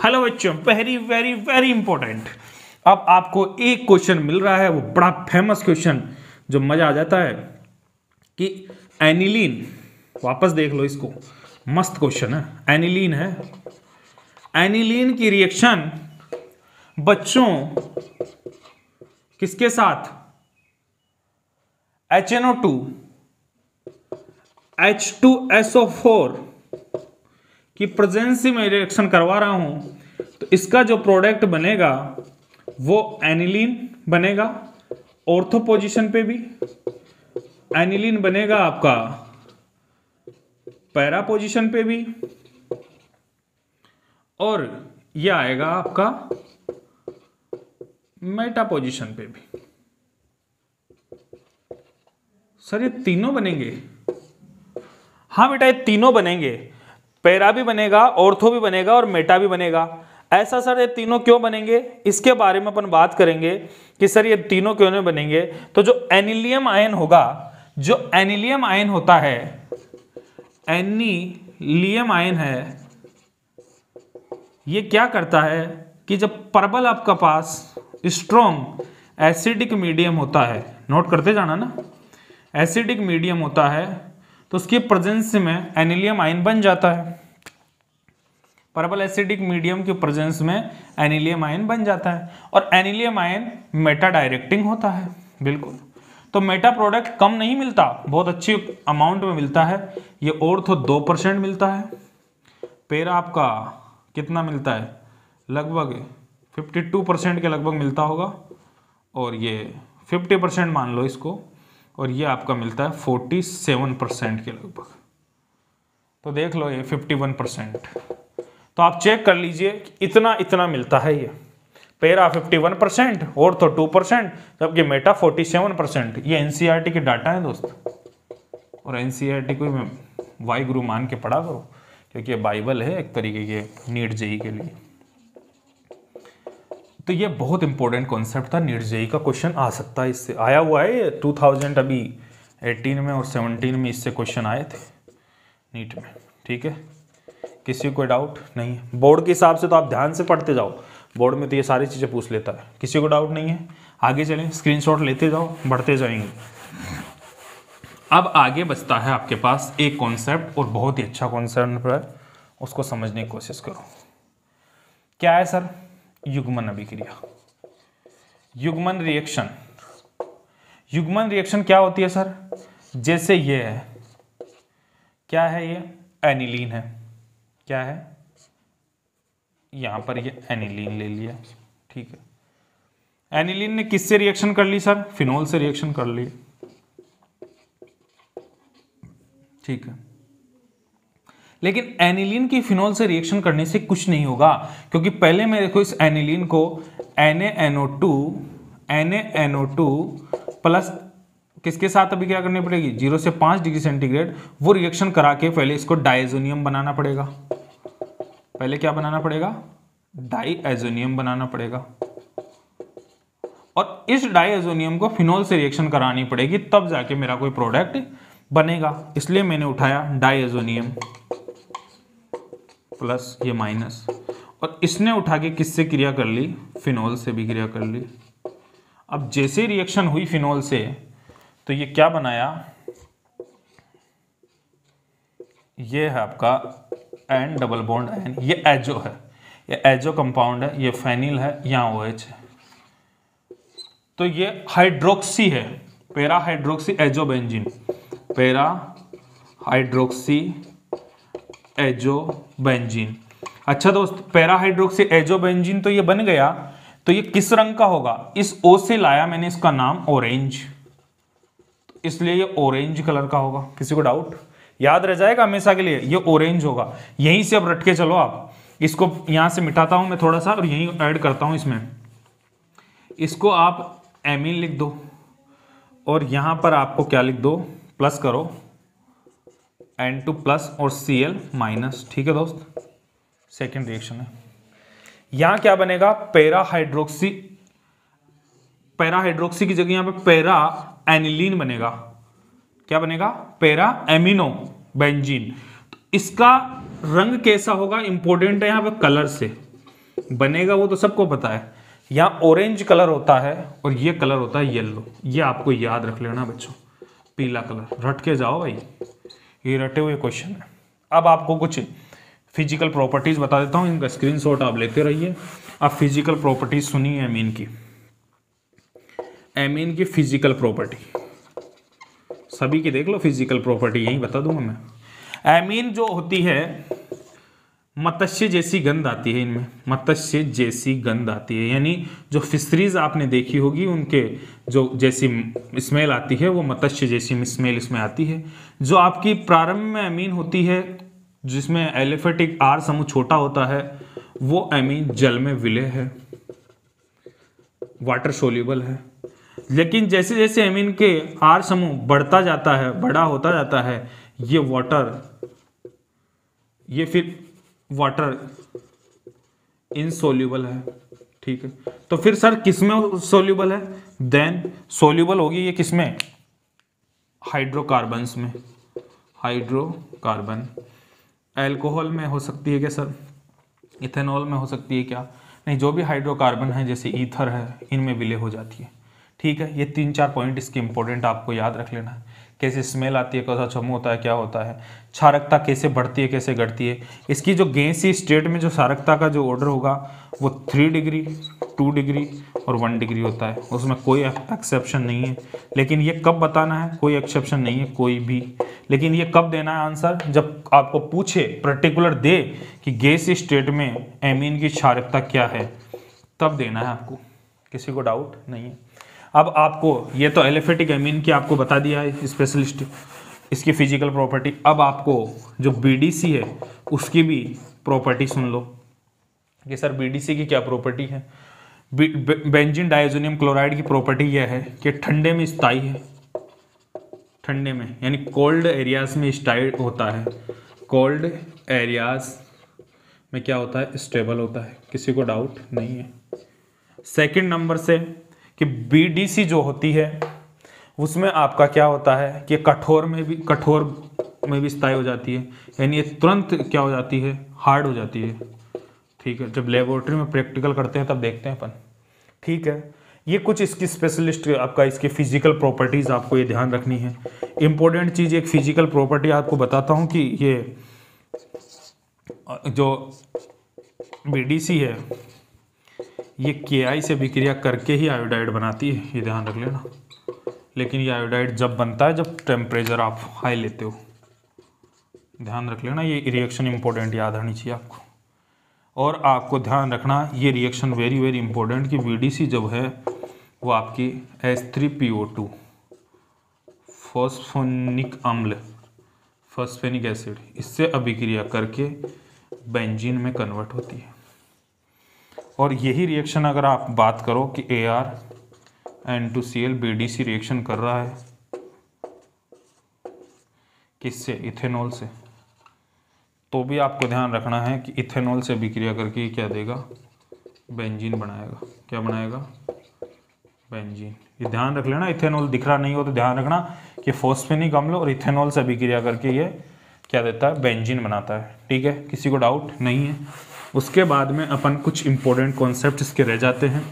Hello बच्चों, वेरी वेरी वेरी इंपॉर्टेंट। अब आपको एक क्वेश्चन मिल रहा है, वो बड़ा फेमस क्वेश्चन, जो मजा आ जाता है कि एनिलीन, वापस देख लो इसको, मस्त क्वेश्चन है। एनिलीन है, एनिलीन की रिएक्शन बच्चों किसके साथ, HNO2 H2SO4 की प्रेजेंस में रिएक्शन करवा रहा हूं, तो इसका जो प्रोडक्ट बनेगा वो एनिलीन बनेगा, ऑर्थो पोजीशन पे भी एनिलीन बनेगा आपका, पैरा पोजीशन पे भी, और यह आएगा आपका मेटा पोजीशन पे भी। सर ये तीनों बनेंगे? हाँ बेटा, ये तीनों बनेंगे, पैरा भी बनेगा, ऑर्थो भी बनेगा और मेटा भी बनेगा। ऐसा सर ये तीनों क्यों बनेंगे, इसके बारे में अपन बात करेंगे कि सर ये तीनों क्यों नहीं बनेंगे। तो जो एनिलियम आयन होगा, जो एनिलियम आयन होता है, एनिलियम आयन है, ये क्या करता है कि जब प्रबल आपका पास स्ट्रॉन्ग एसिडिक मीडियम होता है, नोट करते जाना ना, एसिडिक मीडियम होता है, तो उसकी प्रेजेंस में एनिलियम आयन बन जाता है। प्रबल एसिडिक मीडियम की प्रेजेंस में एनिलियम आयन बन जाता है, और एनिलियम आयन मेटा डायरेक्टिंग होता है, बिल्कुल। तो मेटा प्रोडक्ट कम नहीं मिलता, बहुत अच्छी अमाउंट में मिलता है। ये ऑर्थो 2% मिलता है, पैरा आपका कितना मिलता है, लगभग 52% के लगभग मिलता होगा, और ये 50% मान लो इसको, और ये आपका मिलता है 47% के लगभग। तो देख लो ये 51%। तो आप चेक कर लीजिए इतना इतना मिलता है ये। पैरा 51% और तो 2%, जबकि मेटा 47%। ये एनसीईआरटी के डाटा है दोस्त, और एनसीईआरटी को मैं वाई गुरु मान के पढ़ा करो, क्योंकि ये बाइबल है एक तरीके के नीट जेई के लिए। तो ये बहुत इंपॉर्टेंट कॉन्सेप्ट था, नीट जेई का क्वेश्चन आ सकता है इससे, आया हुआ है। 2018 में और 17 में इससे क्वेश्चन आए थे नीट में। ठीक है, किसी को डाउट नहीं है? बोर्ड के हिसाब से तो आप ध्यान से पढ़ते जाओ, बोर्ड में तो ये सारी चीज़ें पूछ लेता है। किसी को डाउट नहीं है? आगे चलें, स्क्रीनशॉट लेते जाओ, बढ़ते जाएंगे। अब आगे बचता है आपके पास एक कॉन्सेप्ट, और बहुत ही अच्छा कॉन्सेप्ट है, उसको समझने की कोशिश करो। क्या है सर? युग्मन अभिक्रिया, युग्मन रिएक्शन। युग्मन रिएक्शन क्या होती है सर? जैसे ये है, क्या है ये? एनिलीन है। क्या है? यहां पर ये एनिलीन ले लिया। ठीक है, एनिलीन ने किससे रिएक्शन कर ली सर? फिनोल से रिएक्शन कर ली। ठीक है, लेकिन एनिलीन की फिनोल से रिएक्शन करने से कुछ नहीं होगा, क्योंकि पहले मैं देखो इस एनिलीन को NaNO2 प्लस किसके साथ अभी क्या करनी पड़ेगी? 0 से 5 डिग्री सेंटीग्रेड, वो रिएक्शन करा के पहले इसको डाइएजोनियम बनाना पड़ेगा। पहले क्या बनाना पड़ेगा? डाइएजोनियम बनाना पड़ेगा, और इस डाइएजोनियम को फिनोल से रिएक्शन करानी पड़ेगी, तब जाके मेरा कोई प्रोडक्ट बनेगा। इसलिए मैंने उठाया डाइएजोनियम प्लस ये माइनस, और इसने उठा के किससे क्रिया कर ली? फिनोल से भी क्रिया कर ली। अब जैसे रिएक्शन हुई फिनोल से, तो ये क्या बनाया? ये है आपका N डबल बॉन्ड N, ये एजो है, ये एजो कंपाउंड है, ये फेनिल है, यहाँ OH है। तो ये हाइड्रोक्सी है, para hydroxy azobenzene, para hydroxy azobenzene. अच्छा दोस्त, पैरा हाइड्रोक्सी एजोबेंजीन तो ये बन गया, तो ये किस रंग का होगा? इस O से लाया मैंने इसका नाम ऑरेंज, इसलिए ये ऑरेंज कलर का होगा। किसी को डाउट? याद रह जाएगा हमेशा के लिए, ये ऑरेंज होगा। यहीं से अब रट के चलो आप, इसको यहां से मिटाता हूं मैं थोड़ा सा, और यहीं ऐड करता हूं इसमें। इसको आप एमीन लिख दो, और यहां पर आपको क्या लिख दो? प्लस करो N2 प्लस और Cl माइनस। ठीक है दोस्त, सेकेंड रिएक्शन है। यहां क्या बनेगा? पैरा हाइड्रोक्सी, पैरा हाइड्रोक्सी की जगह यहां पे पैरा एनिलीन बनेगा। क्या बनेगा? Para amino benzene. तो इसका रंग कैसा होगा? इंपॉर्टेंट है यहां पे, कलर से बनेगा, वो तो सबको पता है। यहां ऑरेंज कलर होता है, और ये कलर होता है येलो। ये आपको याद रख लेना बच्चों, पीला कलर। रट के जाओ भाई, ये रटे हुए क्वेश्चन है। अब आपको कुछ फिजिकल प्रॉपर्टीज बता देता हूं, इनका स्क्रीनशॉट आप लेते रहिए। अब फिजिकल प्रॉपर्टीज सुनिए एमीन की। एमीन की फिजिकल प्रॉपर्टी सभी की देख लो, फिजिकल प्रॉपर्टी यही बता दूंगा मैं। एमीन जो होती है, मत्स्य जैसी गंध आती है इनमें, मत्स्य जैसी गंध आती है, यानी जो फिशरीज आपने देखी होगी उनके जो जैसी स्मेल आती है, वो मत्स्य जैसी स्मेल इसमें आती है। जो आपकी प्रारंभ में एमीन होती है, जिसमें एलिफेटिक आर समूह छोटा होता है, वो एमीन जल में विलय है, वाटर सोल्यूबल है। लेकिन जैसे जैसे एमीन के आर समूह बढ़ता जाता है, बड़ा होता जाता है, ये फिर वाटर इनसोल्यूबल है। ठीक है, तो फिर सर किसमें सोल्यूबल है? देन सोल्यूबल होगी ये किसमें? हाइड्रोकार्बन्स में। हाइड्रोकार्बन अल्कोहल में हो सकती है क्या सर? इथेनॉल में हो सकती है क्या? नहीं, जो भी हाइड्रोकार्बन है जैसे ईथर है, इनमें विलय हो जाती है। ठीक है, ये 3-4 पॉइंट इसके इंपॉर्टेंट आपको याद रख लेना है। कैसे स्मेल आती है, कैसा समूह होता है, क्या होता है, क्षारकता कैसे बढ़ती है, कैसे घटती है। इसकी जो गैसीय स्टेट में जो क्षारकता का जो ऑर्डर होगा वो 3 डिग्री, 2 डिग्री और 1 डिग्री होता है, उसमें कोई एक्सेप्शन नहीं है। लेकिन ये कब बताना है? कोई एक्सेप्शन नहीं है कोई भी, लेकिन ये कब देना है आंसर? जब आपको पूछे, पर्टिकुलर दे कि गैसीय स्टेट में एमीन की क्षारकता क्या है, तब देना है आपको। किसी को डाउट नहीं है? अब आपको ये तो एलिफेटिक एमीन की आपको बता दिया है स्पेशलिस्ट, इसकी फिजिकल प्रॉपर्टी। अब आपको जो बीडीसी है उसकी भी प्रॉपर्टी सुन लो कि सर बीडीसी की क्या प्रॉपर्टी है। बेंजीन डाइज़ोनियम क्लोराइड की प्रॉपर्टी यह है कि ठंडे में स्थायी है, ठंडे में यानी कोल्ड एरियाज में स्टाइल होता है, कोल्ड एरियाज में क्या होता है, स्टेबल होता है, किसी को डाउट नहीं है। सेकंड नंबर से कि बीडीसी जो होती है उसमें आपका क्या होता है कि कठोर में भी स्थायी हो जाती है, यानी ये तुरंत क्या हो जाती है, हार्ड हो जाती है। ठीक है, जब लेबोरेटरी में प्रैक्टिकल करते हैं तब देखते हैं अपन। ठीक है, ये कुछ इसकी स्पेशलिस्ट आपका इसके फिजिकल प्रॉपर्टीज आपको ये ध्यान रखनी है। इंपॉर्टेंट चीज़ एक फिजिकल प्रॉपर्टी आपको बताता हूँ कि ये जो बीडीसी है ये KI से विक्रिया करके ही आयोडाइड बनाती है, ये ध्यान रख लेना। लेकिन ये आयोडाइड जब बनता है जब टेम्परेचर आप हाई लेते हो, ध्यान रख लेना। ये रिएक्शन इंपॉर्टेंट याद आनी चाहिए आपको। और आपको ध्यान रखना ये रिएक्शन वेरी वेरी इंपॉर्टेंट कि बीडीसी जब है वो आपकी H3PO2 फॉस्फोनिक अम्ल, फॉस्फेनिक एसिड, इससे अभिक्रिया करके बेंजीन में कन्वर्ट होती है। और यही रिएक्शन अगर आप बात करो कि ArN2Cl BDC रिएक्शन कर रहा है किससे, इथेनॉल से, तो भी आपको ध्यान रखना है कि इथेनॉल से अभिक्रिया करके क्या देगा, बेंजीन बनाएगा। क्या बनाएगा, बेंजीन। ये ध्यान रख लेना, इथेनॉल दिख रहा नहीं हो तो ध्यान रखना कि फॉस्फेनिक अम्ल और इथेनॉल से अभिक्रिया करके ये क्या देता है, बेंजीन बनाता है। ठीक है, किसी को डाउट नहीं है। उसके बाद में अपन कुछ इंपॉर्टेंट कॉन्सेप्ट इसके रह जाते हैं,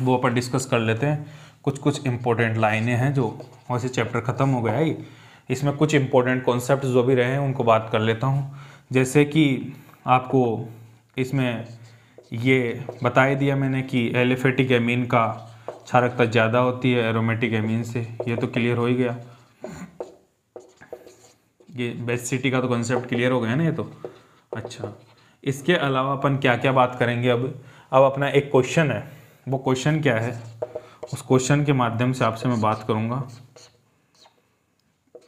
वो अपन डिस्कस कर लेते हैं। कुछ इंपॉर्टेंट लाइनें हैं जो वैसे चैप्टर ख़त्म हो गया है, इसमें कुछ इंपॉर्टेंट कॉन्सेप्ट जो भी रहे हैं उनको बात कर लेता हूँ। जैसे कि आपको इसमें ये बता दिया मैंने कि एलिफेटिक एमीन का क्षारकता ज़्यादा होती है एरोमेटिक एमीन से, ये तो क्लियर हो ही गया। ये बेसिसिटी का तो कॉन्सेप्ट क्लियर हो गया ना ये तो। अच्छा, इसके अलावा अपन क्या क्या बात करेंगे अब अपना एक क्वेश्चन है, वो क्वेश्चन क्या है, उस क्वेश्चन के माध्यम से आपसे मैं बात करूँगा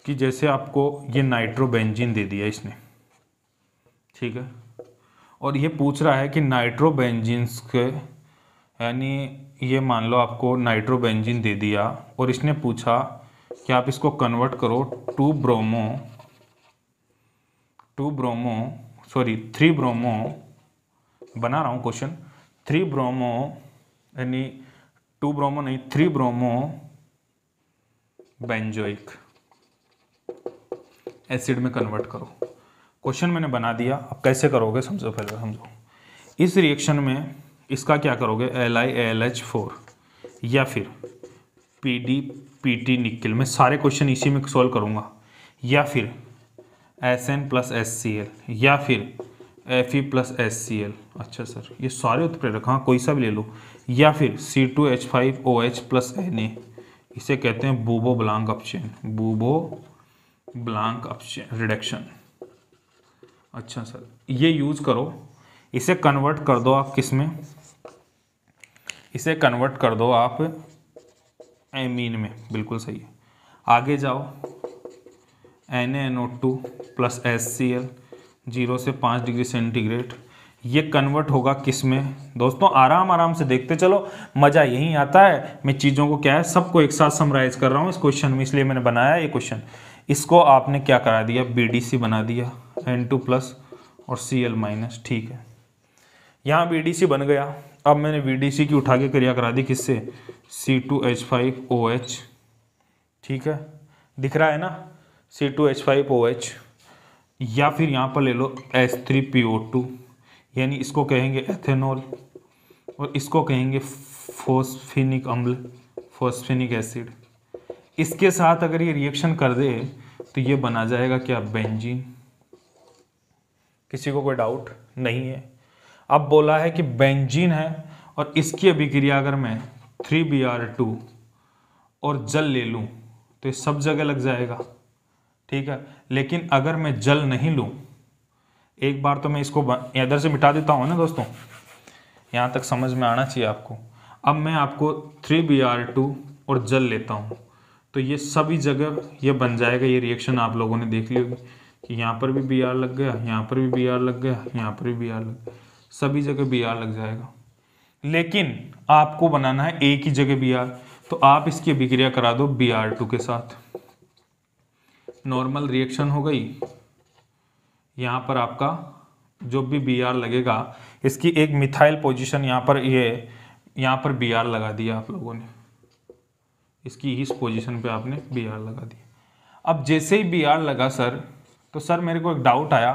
कि जैसे आपको ये नाइट्रोबेंजीन दे दिया इसने, ठीक है, और ये पूछ रहा है कि नाइट्रोबेंजीन्स के, यानी ये मान लो आपको नाइट्रोबेंजीन दे दिया और इसने पूछा कि आप इसको कन्वर्ट करो 3 ब्रोमो, बना रहा हूँ क्वेश्चन, 3 ब्रोमो यानी 2 ब्रोमो नहीं 3 ब्रोमो बेंजोइक एसिड में कन्वर्ट करो। क्वेश्चन मैंने बना दिया, अब कैसे करोगे समझो, पहले समझो। इस रिएक्शन में इसका क्या करोगे, LiAlH4 या फिर PdPt निकल, मैं सारे क्वेश्चन इसी में सॉल्व करूँगा, या फिर Sn + HCl या फिर Fe + HCl। अच्छा सर ये सारे उत्प्रेरक, हाँ कोई सा भी ले लो, या फिर C2H5OH + Na, इसे कहते हैं बूबो ब्लांक अपचेन, बूबो ब्लांक अपचेन रिडक्शन। अच्छा सर ये यूज़ करो, इसे कन्वर्ट कर दो आप किस में, इसे कन्वर्ट कर दो आप एमीन में, बिल्कुल सही है। आगे जाओ, NaNO2 + HCl 0 से 5 डिग्री सेंटीग्रेड, ये कन्वर्ट होगा किस में दोस्तों, आराम से देखते चलो, मज़ा यहीं आता है। मैं चीज़ों को क्या है सबको एक साथ समराइज कर रहा हूँ इस क्वेश्चन में, इसलिए मैंने बनाया ये क्वेश्चन। इसको आपने क्या करा दिया, BDC बना दिया, N2+ और Cl-। ठीक है, यहाँ BDC बन गया। अब मैंने BDC की उठा के क्रिया करा दी किससे, C2H5OH, ठीक है, दिख रहा है ना C2H5OH, या फिर यहाँ पर ले लो H3PO2, यानी इसको कहेंगे एथेनॉल और इसको कहेंगे फॉस्फेनिक अम्ल, फॉस्फेनिक एसिड। इसके साथ अगर ये रिएक्शन कर दे तो ये बना जाएगा क्या, बेंजीन। किसी को कोई डाउट नहीं है। अब बोला है कि बेंजीन है और इसकी अभिक्रिया अगर मैं 3Br2 और जल ले लूँ तो ये सब जगह लग जाएगा, ठीक है। लेकिन अगर मैं जल नहीं लूँ, एक बार तो मैं इसको इधर से मिटा देता हूँ ना दोस्तों, यहाँ तक समझ में आना चाहिए आपको। अब मैं आपको 3Br2 और जल लेता हूँ तो ये सभी जगह ये बन जाएगा, ये रिएक्शन आप लोगों ने देख ली होगी। कि यहाँ पर भी Br लग गया, यहाँ पर भी Br लग गया, यहाँ पर भी Br लग गया, सभी जगह Br लग जाएगा। लेकिन आपको बनाना है एक ही जगह Br, तो आप इसकी अभिक्रिया करा दो Br2 के साथ, नॉर्मल रिएक्शन हो गई। यहाँ पर आपका जो भी Br लगेगा, इसकी एक मिथाइल पोजीशन यहाँ पर यहाँ पर Br लगा दिया आप लोगों ने, इसकी इस पोजीशन पे आपने Br लगा दिया। अब जैसे ही Br लगा सर, तो सर मेरे को एक डाउट आया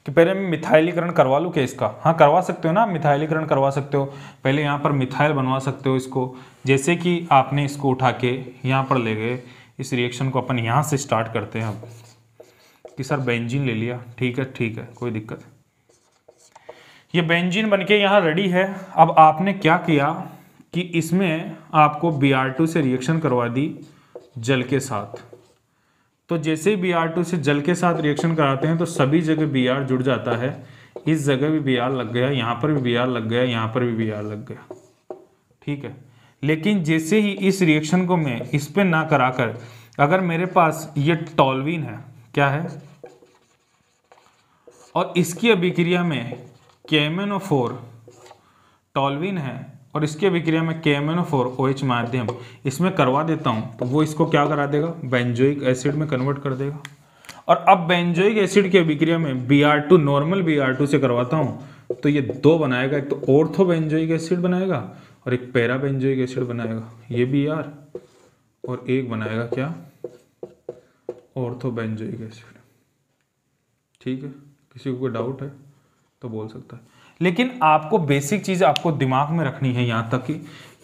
कि पहले मैं मिथाइलीकरण करवा लूँ क्या इसका? हाँ करवा सकते हो ना, मिथाइलीकरण करवा सकते हो। पहले यहाँ पर मिथाइल बनवा सकते हो इसको, जैसे कि आपने इसको उठा के यहाँ पर ले गए। इस रिएक्शन को अपन यहाँ से स्टार्ट करते हैं अब, कि सर बेंजीन ले लिया, ठीक है कोई दिक्कत है। ये बेंजीन बनके यहाँ रेडी है। अब आपने क्या किया कि इसमें आपको Br2 से रिएक्शन करवा दी जल के साथ। तो जैसे ही Br2 से जल के साथ रिएक्शन कराते हैं तो सभी जगह Br जुड़ जाता है। इस जगह भी Br लग गया, यहाँ पर भी Br लग गया, यहाँ पर भी Br लग गया, ठीक है। लेकिन जैसे ही इस रिएक्शन को मैं इस पे ना कराकर, अगर मेरे पास ये टॉल्वीन है, क्या है, और इसकी अभिक्रिया में KMnO4 टॉल्वीन है और इसकी अभिक्रिया में KMnO4 OH माध्यम इसमें करवा देता हूँ, तो वो इसको क्या करा देगा, बेंजोइक एसिड में कन्वर्ट कर देगा। और अब बेंजोइक एसिड की अभिक्रिया में Br2 नॉर्मल Br2 से करवाता हूँ, तो ये दो बनाएगा, एक तो ऑर्थो बेंजोइक एसिड बनाएगा और एक पैरा बेंजोइक एसिड बनाएगा, ये Br, और एक बनाएगा क्या, ऑर्थो बेंजोइक एसिड, ठीक है। किसी को कोई डाउट है तो बोल सकता है। लेकिन आपको बेसिक चीज़ आपको दिमाग में रखनी है यहाँ तक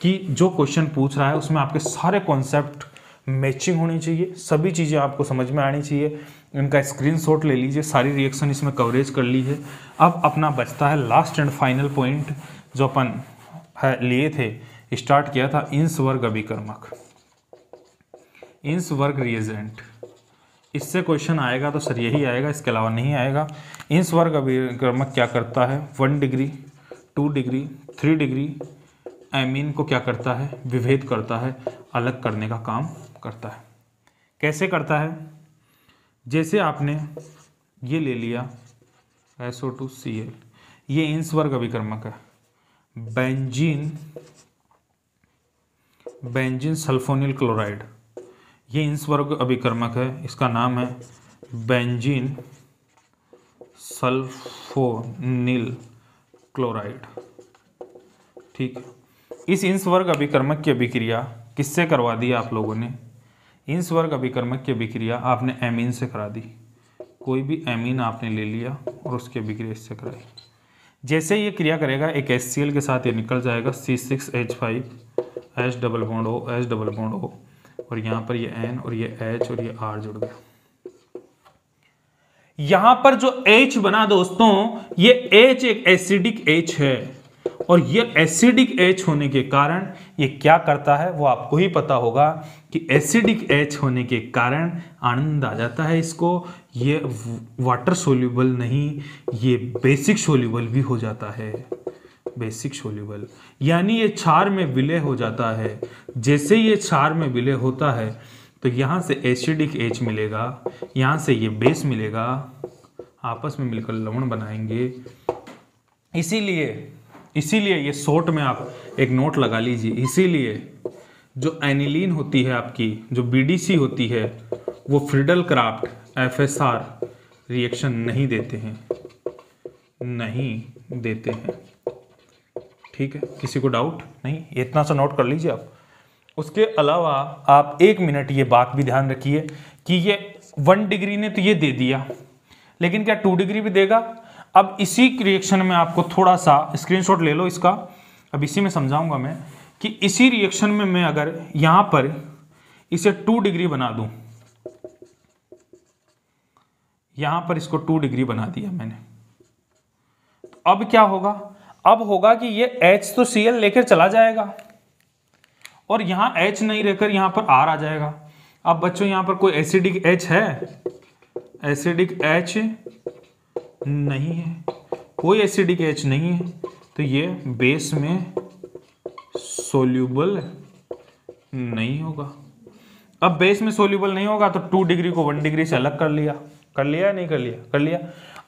कि जो क्वेश्चन पूछ रहा है उसमें आपके सारे कॉन्सेप्ट मैचिंग होनी चाहिए, सभी चीज़ें आपको समझ में आनी चाहिए। इनका स्क्रीनशॉट ले लीजिए, सारी रिएक्शन इसमें कवरेज कर ली है। अब अपना बचता है लास्ट एंड फाइनल पॉइंट, जो अपन लिए थे, स्टार्ट किया था, इंस वर्ग अभिकर्मक, इंस वर्ग रिएजेंट। इससे क्वेश्चन आएगा तो सर यही आएगा, इसके अलावा नहीं आएगा। इंस वर्ग अभिकर्मक क्या करता है, 1 डिग्री 2 डिग्री 3 डिग्री एमीन को क्या करता है, विभेद करता है, अलग करने का काम करता है। कैसे करता है, जैसे आपने ये ले लिया SO2Cl, ये इंस वर्ग अभिकर्मक है, बेंजीन सल्फोनिल क्लोराइड, ये इंस वर्ग अभिकर्मक है, इसका नाम है बेंजीन सल्फोनिल क्लोराइड, ठीक है। इस इंस वर्ग अभिकर्मक की अभिक्रिया किससे करवा दी आप लोगों ने, इंस वर्ग अभिकर्मक की अभिक्रिया आपने एमीन से करा दी। कोई भी एमीन आपने ले लिया और उसकी अभिक्रिया इससे कराई। जैसे ये क्रिया करेगा, एक HCl के साथ ये निकल जाएगा, C6H5 H double bond O, और यहाँ पर ये N और ये H और ये R जुड़ गया। यहां पर जो H बना दोस्तों, ये H एक एसिडिक H है, और ये एसिडिक H होने के कारण ये क्या करता है वो आपको ही पता होगा कि एसिडिक H होने के कारण आनंद आ जाता है इसको। ये वाटर सोल्यूबल नहीं, ये बेसिक सोल्यूबल भी हो जाता है, बेसिक सोल्यूबल, यानी ये क्षार में विलय हो जाता है। जैसे ये क्षार में विलय होता है तो यहाँ से एसिडिक H मिलेगा, यहाँ से ये बेस मिलेगा, आपस में मिलकर लवण बनाएंगे। इसीलिए ये शॉर्ट में आप एक नोट लगा लीजिए, इसीलिए जो एनिलीन होती है आपकी, जो BDC होती है, वो फ्रीडल क्राफ्ट FSR रिएक्शन नहीं देते हैं, ठीक है। किसी को डाउट नहीं, इतना सा नोट कर लीजिए आप। उसके अलावा आप 1 मिनट ये बात भी ध्यान रखिए कि ये 1 डिग्री ने तो ये दे दिया, लेकिन क्या 2 डिग्री भी देगा। अब इसी रिएक्शन में आपको थोड़ा सा स्क्रीनशॉट ले लो इसका, अब इसी में समझाऊंगा मैं कि इसी रिएक्शन में मैं अगर यहां पर इसे 2 डिग्री बना दूं, यहां पर इसको 2 डिग्री बना दिया मैंने, तो अब क्या होगा, अब होगा कि ये H तो Cl लेकर चला जाएगा और यहां H नहीं रहकर यहां पर R आ जाएगा। अब बच्चों यहां पर कोई एसिडिक H है, एसिडिक H नहीं है, कोई एसिडिक H नहीं है, तो ये बेस में सोल्यूबल नहीं होगा। अब बेस में सोल्यूबल नहीं होगा तो 2 डिग्री को 1 डिग्री से अलग कर लिया, कर लिया या नहीं कर लिया? कर लिया।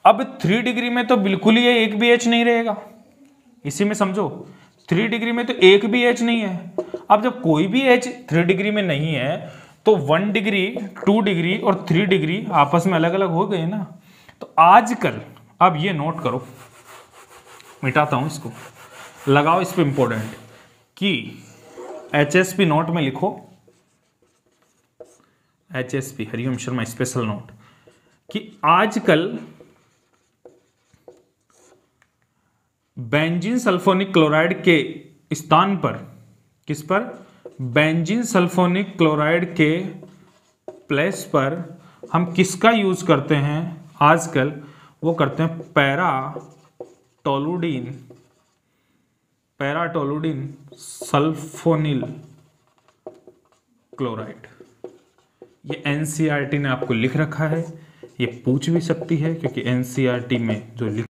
अब 3 डिग्री में तो बिल्कुल ही एक भी H नहीं रहेगा, इसी में समझो 3 डिग्री में तो एक भी H नहीं है। अब जब कोई भी H 3 डिग्री में नहीं है तो 1 डिग्री 2 डिग्री और 3 डिग्री आपस में अलग अलग हो गए ना। तो आजकल अब ये नोट करो, मिटाता हूं इसको, लगाओ इस पे इंपॉर्टेंट कि HSP नोट में लिखो, HSP Hariom Sharma special note, कि आजकल बेंजीन सल्फोनिक क्लोराइड के स्थान पर, किस पर? बेंजीन सल्फोनिक क्लोराइड के प्लेस पर हम किसका यूज करते हैं आजकल? वो करते हैं पैराटोलुडीन सल्फोनिल क्लोराइड। ये एनसीईआरटी ने आपको लिख रखा है, ये पूछ भी सकती है क्योंकि एनसीईआरटी में जो लिख